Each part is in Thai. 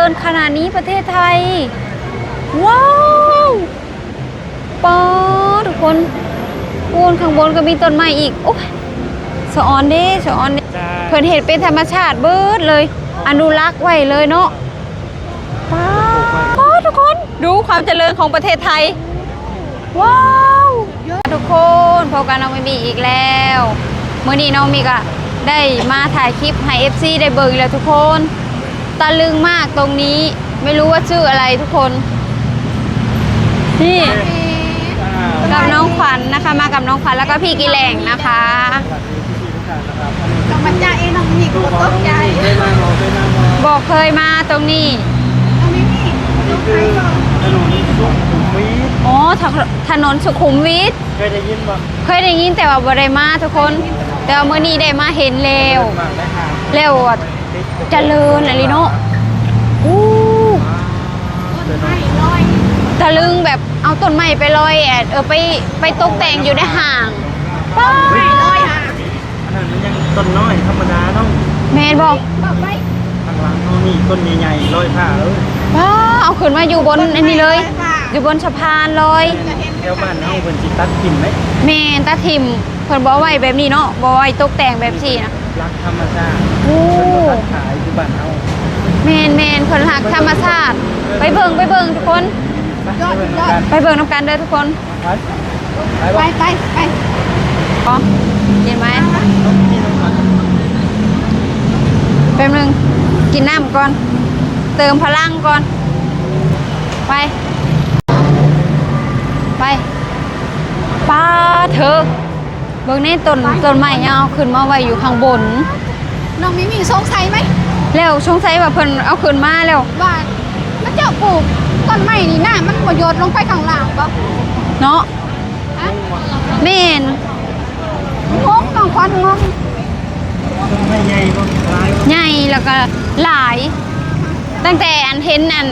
ริญขนาดนี้ประเทศไทยว้าวปอทุกคนปูนข้างบนก็มีต้นไม้อีกโอ้ยสะออนเด้สะออนเด้เพิ่นเห็นเป็นธรรมชาติเบิดเลยอนุรักษ์ไว้เลยเนาะว้าวทุกคนดูความเจริญของประเทศไทยว้าวทุกคนพบกันน้องมีอีกแล้วมื้อนี้น้องมีก็ได้มาถ่ายคลิปให้ FC ได้เบิ่งแล้วทุกคนตะลึงมากตรงนี้ไม่รู้ว่าชื่ออะไรทุกคนนี่กับน้องขวัญนะคะมากับน้องขวัญแล้วก็พี่กิแหลงนะคะกับมันจะเองน้องมีคนตกใจบอกเคยมาตรงนี้ตรงนี้นี่ลูกใครก่อนถนนสุขุมวิทอ๋อถนนสุขุมวิทเคยได้ยินป่ะเคยได้ยินแต่ว่าบ่ได้มาทุกคนแต่ว่ามื้อนี้ได้มาเห็นแล้วแล้วเจริญอะไรเนาะอู้ต้นไม้ลอยตะลึงแบบเอาต้นไม้ไปลอยไปตกแต่งอยู่ในห่างป้า ลอยค่ะ อันนั้นมันยังต้นน้อยธรรมดาเนาะแม่นบอก บอกไป ข้างหลังเขานี่ต้นใหญ่ๆลอยผ้าเลย ป้าเอาขึ้นมาอยู่บนอันนี้เลยอยู่บนสะพานลอย แถวบ้านเฮาเพิ่นสิตัดกิ่งไหมแม่นตาทิมเพิ่นบ่ไว้แบบนี้เนาะบ่ไว้ตกแต่งแบบนี้นะ รักธรรมชาติ โอ้ เพิ่นบ่ตัดขายอยู่บ้านเฮา แม่นเพิ่นรักธรรมชาติไปเบิ่งทุกคน ไปเบิ่งน้ำกันเด้อทุกคน ไปไปไป อ๋อเห็นไหมแป๊บนึงกินน้ำก่อนเติมพลังก่อนไปป้าเธอเบิ่งนี่ต้นไม้เอาขึ้นมาไว้อยู่ข้างบน น้องมีสงสัยไหม แล้วสงสัยว่าเพิ่นเอาขึ้นมาแล้วว่ามันจะปลูกต้นไม้นี่หน้ามันประโยชน์ลงไปข้างล่างปะ เนาะ ฮะ แม่น งงน้องควันงง ต้นไม้ใหญ่บ่หลาย ใหญ่แล้วก็หลายตั้งแต่อันเห็นอัน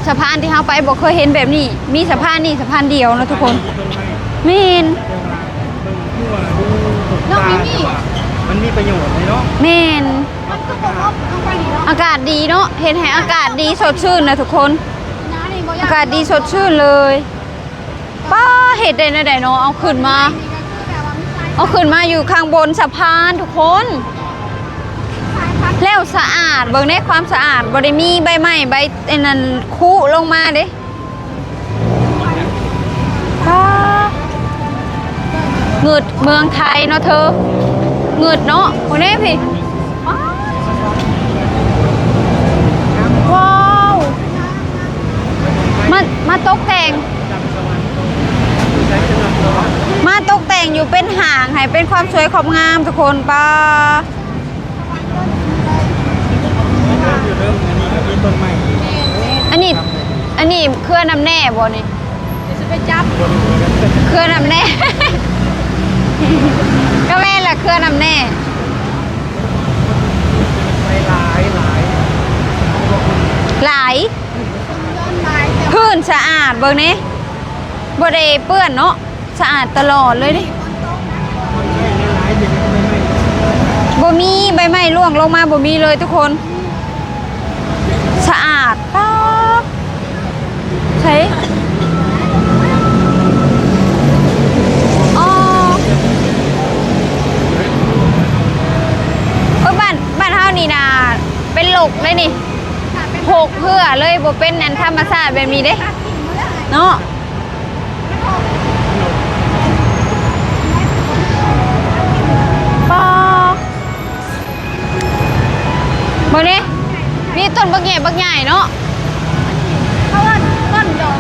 สะพานที่เฮาไปบ่เคยเห็นแบบนี้มีสะพานนี่สะพานเดียวนะทุกคนแม่น น้องมี มันมีประโยชน์เลยเนาะ แม่น มันก็บอกว่าน้องไปนี่เนาะ อากาศดีเนาะเห็นให้อากาศดีสดชื่นนะทุกคน น้านี่บ่อยา อากาศดีสดชื่นเลยป้าเห็ดได้ไหนเนาะเอาขึ้นมาอยู่ข้างบนสะพานทุกคนแล้วสะอาดเบิ่งได้ความสะอาดบ่ได้มีใบไม้ใบไอ้นั่นคุลงมาเด้ป้าเงิดเมืองไทยเนาะเธอเงิดเนาะโอ้เน่พี่ว้าวมาตกแต่งอยู่เป็นห่างให้เป็นความสวยความงามทุกคนป้าอันนี้เครื่องน้ำแน่บ่นี่ จะไปจับ เครื่องน้ำแน่ ก็แม่นแหละเครื่องน้ำแน่หลายพื้นสะอาดเบิ่งนี้บ่ได้เปื้อนเนาะสะอาดตลอดเลยดิบ่มีใบไม้ร่วงลงมาบ่มีเลยทุกคนสะอาดป๊าบใช่อ๋อบ้านเฮานี่นะเป็นหลกเลยนี่หกเพื่อเลยบ่เป็นอันธรรมชาติแบบนี้เด้เนาะบางนี้มีต้นบักใหญ่เนาะ เพราะว่าต้นดอก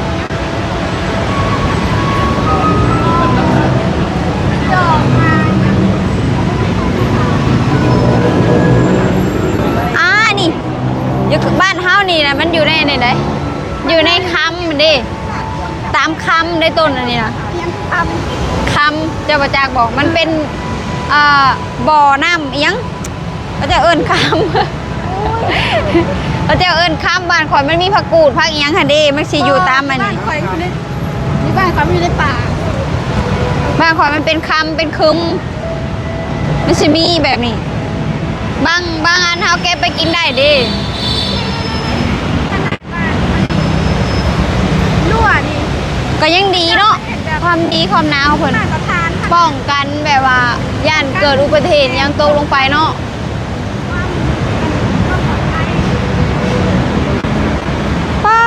มานี่อยู่บ้านเฮานี่นะมันอยู่ในไหนได้อยู่ในคำมันดิตามคำในต้นอันนี้นะคำเจ้าประจักษ์บอกมันเป็นบ่อน้ำยังเขาจะเอิ้นคำเขาจะเอิ้นคำบ้านข่อยมันมีผักกูดผักยังค่ะดิมันสิอยู่ตามมันนี่ บ้านข่อยอยู่ในบ้านข่อยอยู่ในป่า บ้านข่อยมันเป็นคำเป็นคึมมันสิมีแบบนี้บางอันเฮาเก็บไปกินได้ดิ ก็ยังดีเนาะความดีความหนาวเพิ่น มาตรฐานค่ะ ป้องกันแบบว่าย่านเกิดอุบัติเหตุหยังตกลงไปเนาะป้า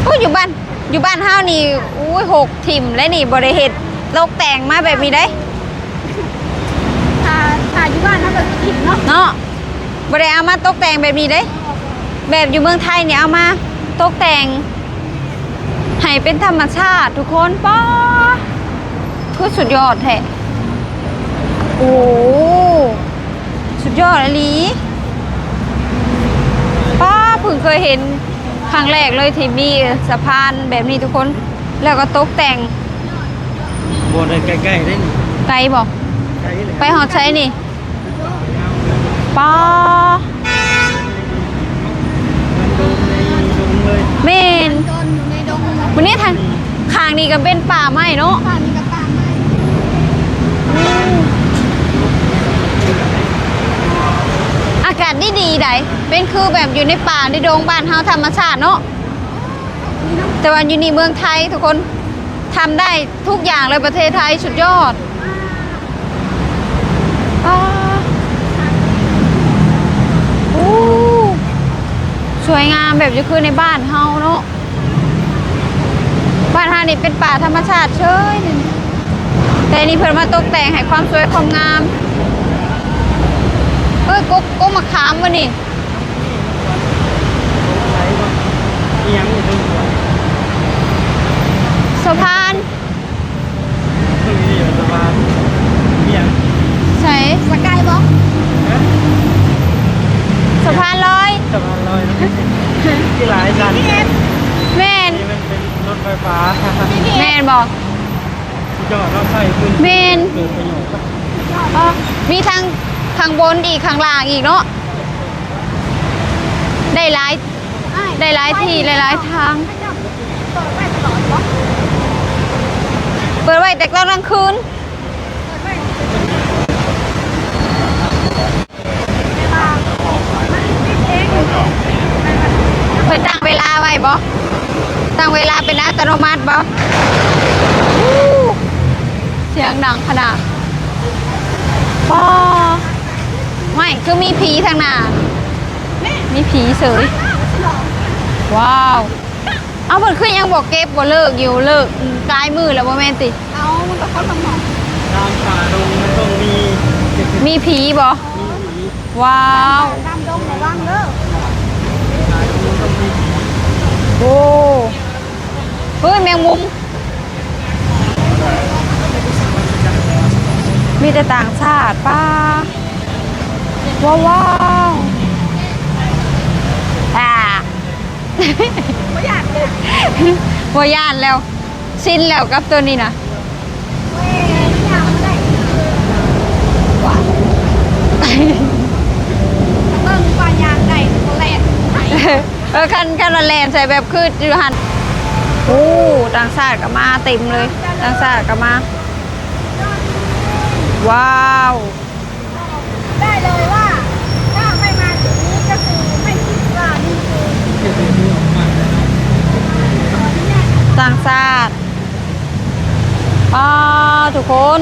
โอ้อยู่บ้านเฮานี่อุ้ย6ถิ่มแล้วนี่บ่ได้เฮ็ดตกแต่งมาแบบนี้ได้ ถ้าอยู่บ้านนั่นก็ผิดเนาะ เนาะบ่ได้เอามาตกแต่งแบบนี้เด้ แบบอยู่เมืองไทยเนี่ยเอามาตกแต่งให้เป็นธรรมชาติทุกคนป้าคือสุดยอดแท้โอ้สุดยอดอลีป้าเพิ่งเคยเห็นครั้งแรกเลยที่มีสะพานแบบนี้ทุกคนแล้วก็ตกแต่ง บนใกล้ๆได้นี่ ไกลบอก ใกล้เลย ไปหอดใช้นี่ป้า มันโดนในดงเลย เมน โดนอยู่ในดง วันนี้ทางข้างนี้ก็เป็นป่าไม้เนาะ บ้านนี้ก็ตามไม่ อากาศดีๆไดเป็นคือแบบอยู่ในป่าในดงบ้านเฮาธรรมชาติเนาะแต่ว่าอยู่ในเมืองไทยทุกคนทำได้ทุกอย่างเลยประเทศไทยสุดยอดอ้าอู้สวยงามแบบจะคือในบ้านเฮาเนาะบ้านเฮานี่เป็นป่าธรรมชาติเฉยนี่แต่นี่เพิ่นมาตกแต่งให้ความสวยความงามเอ้ยกมะขามวะนี่ ใช้ว่าอีหยังอยู่ตรงหัว สะพาน ตรงนี้อยู่สะพานอีหยัง ใช่ สกายบล็อก ฮะ สะพานลอย สะพานลอยนะที่หลายชั้น แม่น นี่มันเป็นรถไฟฟ้า แม่นบอก สุดยอดเราใช้พื้น เมน เกิดประโยชน์ อ๋อมีทางข้างบนอีกข้างล่างอีกเนาะได้หลายที่หลายทาง เปิดไว้ตลอดบล็อก เปิดไว้แต่ตอนกลางคืน เปิดไว้เวลาปิดเอง เพิ่นตั้งเวลาไว้บ่ตั้งเวลาเป็นอัตโนมัติบ่อู้เสียงดังขนาดป้าไม่คือมีผีทางหน้ามีผีเสยว้าว เอาเพิ่นคือยังบอกเก็บบ่เลิกอยู่เลิกกลายมือแล้วบ่แม่นติ เอามันก็เข้าสมอง ตามป่าดงมันต้องมี มีผีบ่ ผี ว้าว ดำดงระวังเด้อ ป่าดงมันต้องมีผี โอ้เฮ้ยแมงมุมมีแต่ต่างชาติป้าว้าวว้าวอ่า ไม่อยากเลย บ่ย่านแล้วสิ้นแล้วกับตัวนี้นะ เว้ยไม่อยากไม่ได้เบิ่งปลายางได้ตัวแรกไทย คันละแลนใส่แบบคืออยู่หันโอ้ต่างชาติก็มาเต็มเลยต่างชาติก็มาว้าว ได้เลยว่าถ้าไม่มาถึงนี้ก็คือไม่คิดว่านี่คือ เกิดเป็นออกมาแล้วเนาะ ต่างชาติทุกคน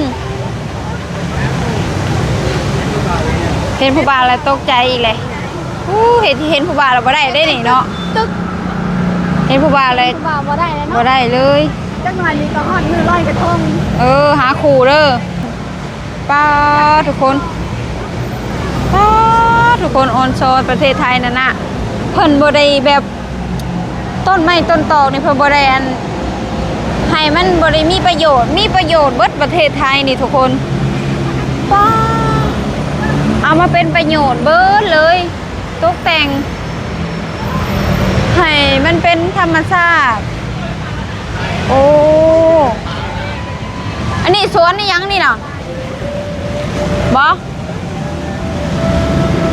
เห็นผู้บ่าวแล้วตกใจอีกเลยเห็นผู้บ่าวแล้วบ่ได้ได้นี่เนาะ ตึก เห็นผู้บ่าวเลย บ่าวบ่ได้แล้ว บ่ เนาะ ได้เลย จังหวะนี้ก็ฮอดมือลอยกระทง หาคู่เด้อป้าทุกคนป้าทุกคนออนโซนประเทศไทยนั่นน่ะเพิ่นบ่ได้แบบต้นไม้ต้นตอกนี่เพิ่นบ่ได้อันให้มันบ่ได้มีประโยชน์เบิดประเทศไทยนี่ทุกคนป้าเอามาเป็นประโยชน์เบิดเลยตกแต่งให้มันเป็นธรรมชาติโอ้อันนี้สวนนี่ยังนี่น่ะบอ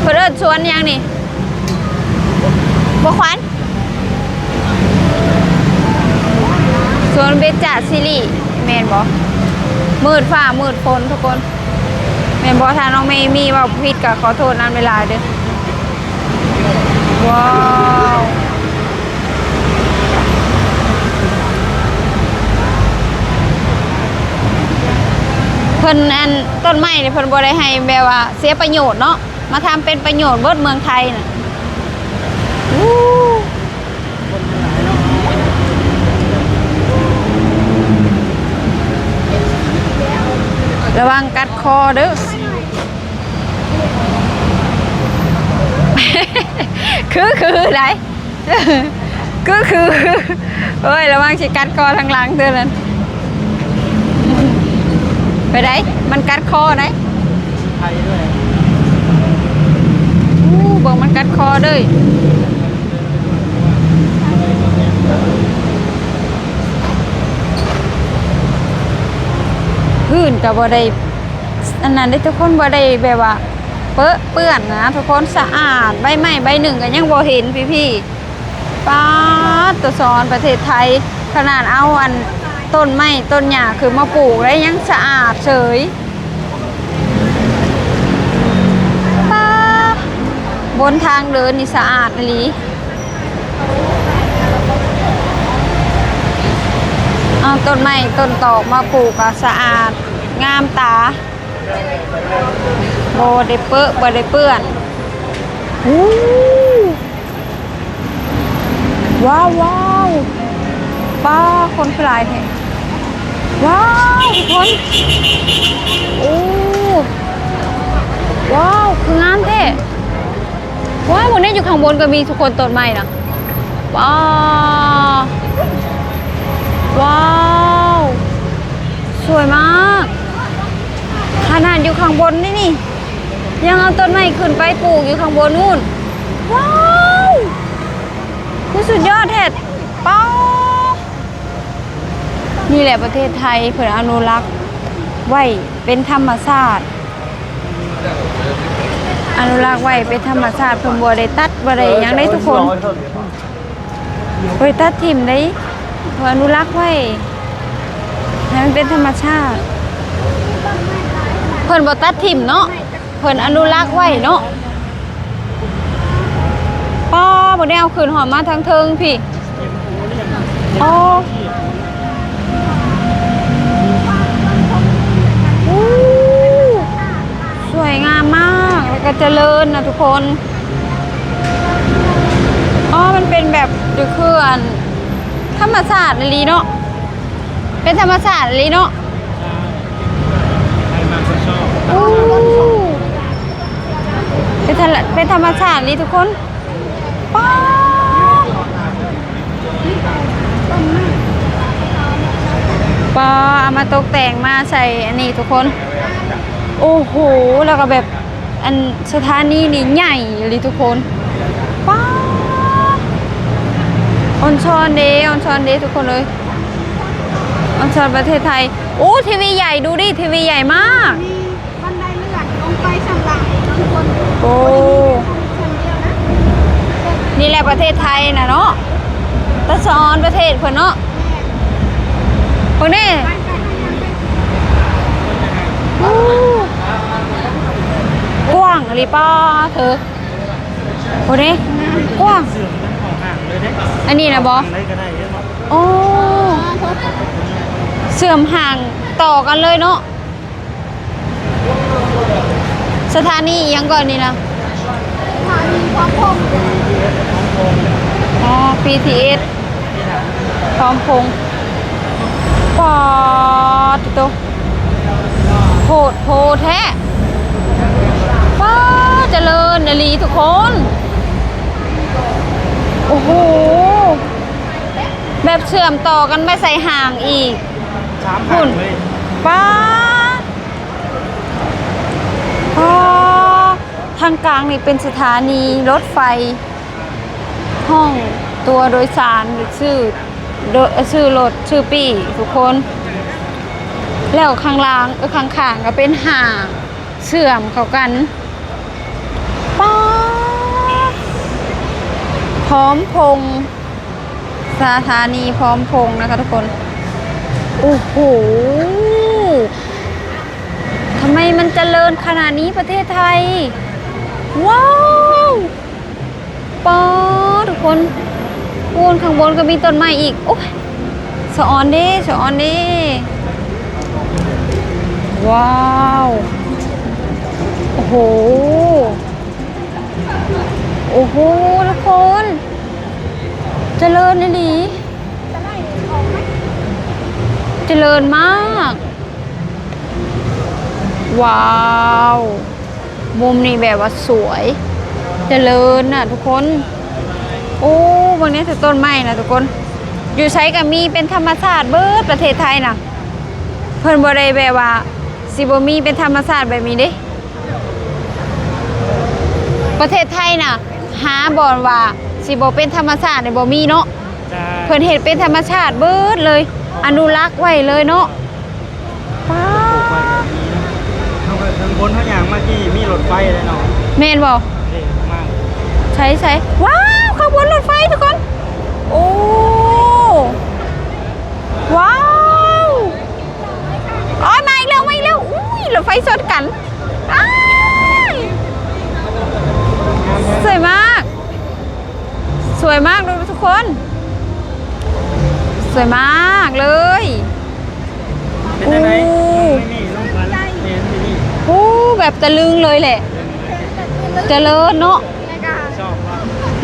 เพื่อนสวนยังนี่บอขวัญสวนเบญจศิริแมนบอมืดฝ่ามืดฝนทุกคนแมนบอถ้าน้องเมย์มีว่าผิดก็ขอโทษนั้นเวลาเด้อว้าว พิ่นอันต้นไม้นี่เพิ่นบ่ได้ให้แบบว่าเสียประโยชน์เนาะมาทำเป็นประโยชน์เบิดเมืองไทยน่ะอู้ระวังกัดคอเด้อ คือไหน คือเอ้ยระวังสิกัดคอทางหลังเด้อนั่นไปไหนมันกัดคอไหน ไทยด้วย บอกมันกัดคอเด้ยพื้นกับบ่ได้อันนั้นได้ทุกคนบ่ได้แบบว่าเปื้อนนะทุกคนสะอาดใบไม้ใบหนึ่งก็ยังบ่เห็นพี่ป้าตัวซอนประเทศไทยขนาดเอาอันต้นไม้ต้นหญ้าคือมาปลูกแล้วยังสะอาดเฉยป้าบนทางเดินนี่สะอาดอีหลีเอาต้นไม้ต้นตอกมาปลูกก็สะอาดงามตาบ่ได้เปื้อนอู้ว้าวป้าคนพลายแท้ว้าวทุกคนโอ้ว้าวคืองามแท้ว้าวบนนี้อยู่ข้างบนก็มีทุกคนต้นไม้นะว้าวสวยมากขนาดอยู่ข้างบนนี่ยังเอาต้นไม้ขึ้นไปปลูกอยู่ข้างบนนู่นว้าวคือสุดยอดแท้ป้านี่แหละประเทศไทยเพิ่นอนุรักษ์ไว้เป็นธรรมชาติอนุรักษ์ไว้เป็นธรรมชาติเพิ่นบ่ได้ตัดบ่ได้หยังได้ทุกคนบ่ได้ตัดทิ่มได้เพิ่นอนุรักษ์ไว้ให้มันเป็นธรรมชาติเพิ่นบ่ตัดทิ่มเนาะเพิ่นอนุรักษ์ไว้เนาะป้าบ่ได้เอาขึ้นหอมมาทางเทิงพี่อ๋อสวยงามมากแล้วก็เจริญนะทุกคนอ๋อมันเป็นแบบอยู่คืออันธรรมชาติลีเนาะเป็นธรรมชาติลีเนาะใครมาก็ชอบ เป็นธรรมชาติลีทุกคนป้าเอามาตกแต่งมาใส่อันนี้ทุกคนโอ้โหแล้วก็แบบอันสถานีนี่ใหญ่เลยทุกคนป้าออนชอนเดย์ทุกคนเลยออนชอนประเทศไทยโอ้ทีวีใหญ่ดูดิทีวีใหญ่มาก มีบันไดเลื่อนลงไปชั้นล่างทุกคน โอ้ ชั้นเดียวนะ นี่แหละประเทศไทยนะเนาะตะซอนประเทศเพิ่นเนาะพวกนี้กว้างหรือเปล่าเธอพวกนี้กว้าง เสื่อมทั้งของห่างเลยเด้ อันนี้นะบอ อะไรก็ได้เด้เนาะ โอ้เสื่อมห่างต่อกันเลยเนาะสถานีอิหยังก่อนนี่นะ สถานีความคง อ๋อ PTS พร้อมพงษ์ปอดโตโหดโพแท้ป้าเจริญอลีทุกคน โอ้โห แบบเชื่อมต่อกันไม่ใส่ห่างอีก ช้ำห่างเลย ป้าทางกลางนี่เป็นสถานีรถไฟ ห้องตัวโดยสารหรือชื่อรถชื่อปี่ทุกคน แล้วข้างล่างข้างๆก็เป็นห่างเชื่อมเข้ากันป้าพร้อมพงษ์สถานีพร้อมพงษ์นะคะทุกคนโอ้โหทำไมมันเจริญขนาดนี้ประเทศไทยว้าวป้าทุกคนข้างบนก็มีต้นไม้อีกโอ้ยสะออนเด้ ว้าวโอ้โหโอ้โหทุกคนเจริญนะลี จะไล่ออกไหม เจริญมากว้าวมุมนี้แบบว่าสวยเจริญน่ะทุกคนโอ้วันนี้ถือต้นไม้นะทุกคนอยู่ใช้กับมีเป็นธรรมชาติเบิดประเทศไทยนะเพิ่นบ่ได้แบบว่าสิบ่มีเป็นธรรมชาติแบบนี้เด้ประเทศไทยน่ะหาบ่อนว่าสิบ่เป็นธรรมชาติเนี่ยบ่มีเนาะ ใช่ เพิ่นเฮ็ดเป็นธรรมชาติเบิดเลยอนุรักษ์ไว้เลยเนาะว้า ปลูกไว้แบบนี้นะเอาไปทางบนทางอย่างเมื่อกี้มีรถไฟเลยเนาะ แม่นบ่ เท่มาก ใช้ว้าวขบวนรถไฟทุกคนโอ้ว้าวอ๋อมาอีกแล้วอุ้ยรถไฟชนกันอ้ายสวยมากเลยทุกคนสวยมากเลย เป็นยังไงไม่นี่ลงพันเห็นที่นี่ โอ้แบบตะลึงเลยแหละเจริญเนาะ รายการ ชอบ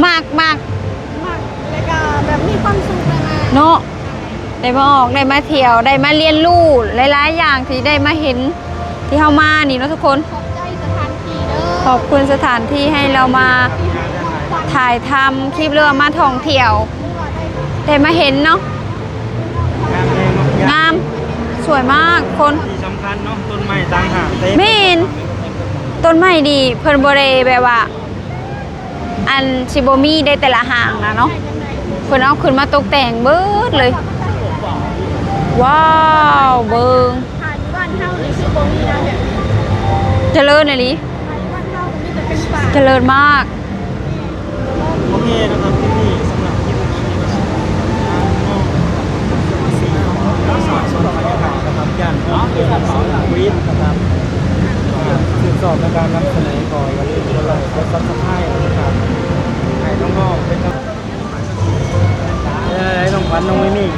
มาก มาก มากรายการแบบมีความสุขเลยนะ เนาะได้มาออกได้มาเที่ยวได้มาเรียนรู้หลายๆอย่างที่ได้มาเห็นที่เฮามานี่เนาะทุกคน ขอบใจสถานที่เด้อ ขอบคุณสถานที่ให้เรามาถ่ายทำคลิปเรือมาท่องเที่ยวได้มาเห็นเนาะ งามเลย งามสวยมากคน ที่สำคัญเนาะต้นไม้ต่างหากเต็ม แม่น ต้นไม้ดีเพิ่นบ่ได้แบบว่า อันชิโบมีได้แต่ละห่างนะเนาะเพิ่นเอาขึ้นมาตกแต่งเบิดเลย ว้าวเบิง ถ่ายบ้านเฮาหรือคือบ่มีนะแบบ เจริญอะลิ ถ่ายบ้านเฮามีแต่เป็นป่า เจริญมาก โอเคนะครับที่นี่สำหรับคลิปนี้ก็สอนสอนบรรยากาศนะครับย่านน้องเรือเป๋าหลังวิทย์นะครับสืบสอบในการนำเสนอก่อนอย่าลืมกดไลค์กดซับสไครต์นะครับให้น้องๆเป็นกำลังใจน้องขวัญน้องมิมี่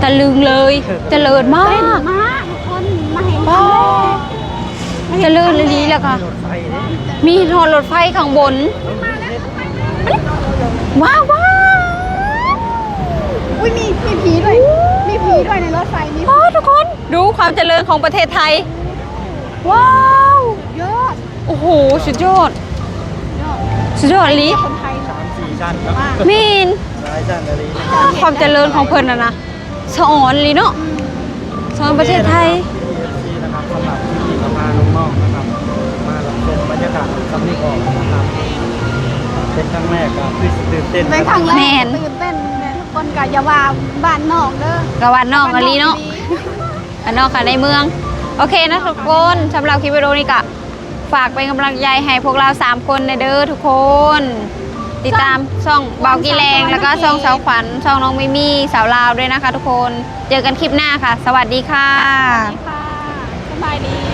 ตะลึงเลยเจริญมาก มาทุกคนมาเห็น ว้าวเจริญเลยดีแล้วค่ะ รถไฟเนี่ย มีรถไฟข้างบน ว้าวว้าว อุ้ยมีผีด้วย มีผีด้วยในรถไฟมี โอ้ทุกคนดูความเจริญของประเทศไทย ว้าว เยอะ โอ้โหสุดยอดสุดยอดลิ คนไทย 3-4 ชั้นครับ มีน หลายชั้นเลย ความเจริญของเพิ่นนะสะออนลิเนาะสะออนประเทศไทย ที่นะครับสำหรับที่เราพาน้องๆนะครับมารับชมบรรยากาศสำนีก่อนนะครับเป็นครั้งแรกก็คือตื่นเต้น เป็นครั้งแร แม่ ก น ตื่นเต้นเนี่ยทุกคนกะอย่าว่าบ้านนอกเด้อก ะวันนอกอะลีเนาะอันนอกค่ะในเมือง โอเคนะทุกคนสำหรับคลิปวิดีโอนี้ก็ฝากเป็นกำลังใจให้พวกเรา3คนในเด้อทุกคน ติดตามช่องเบากีแรงแล้วก็ช่องสาวขวัญช่องน้องมิมี่สาวลาวด้วยนะคะทุกคนเจอกันคลิปหน้าค่ะ สวัสดีค่ะ ค่ะสบายดี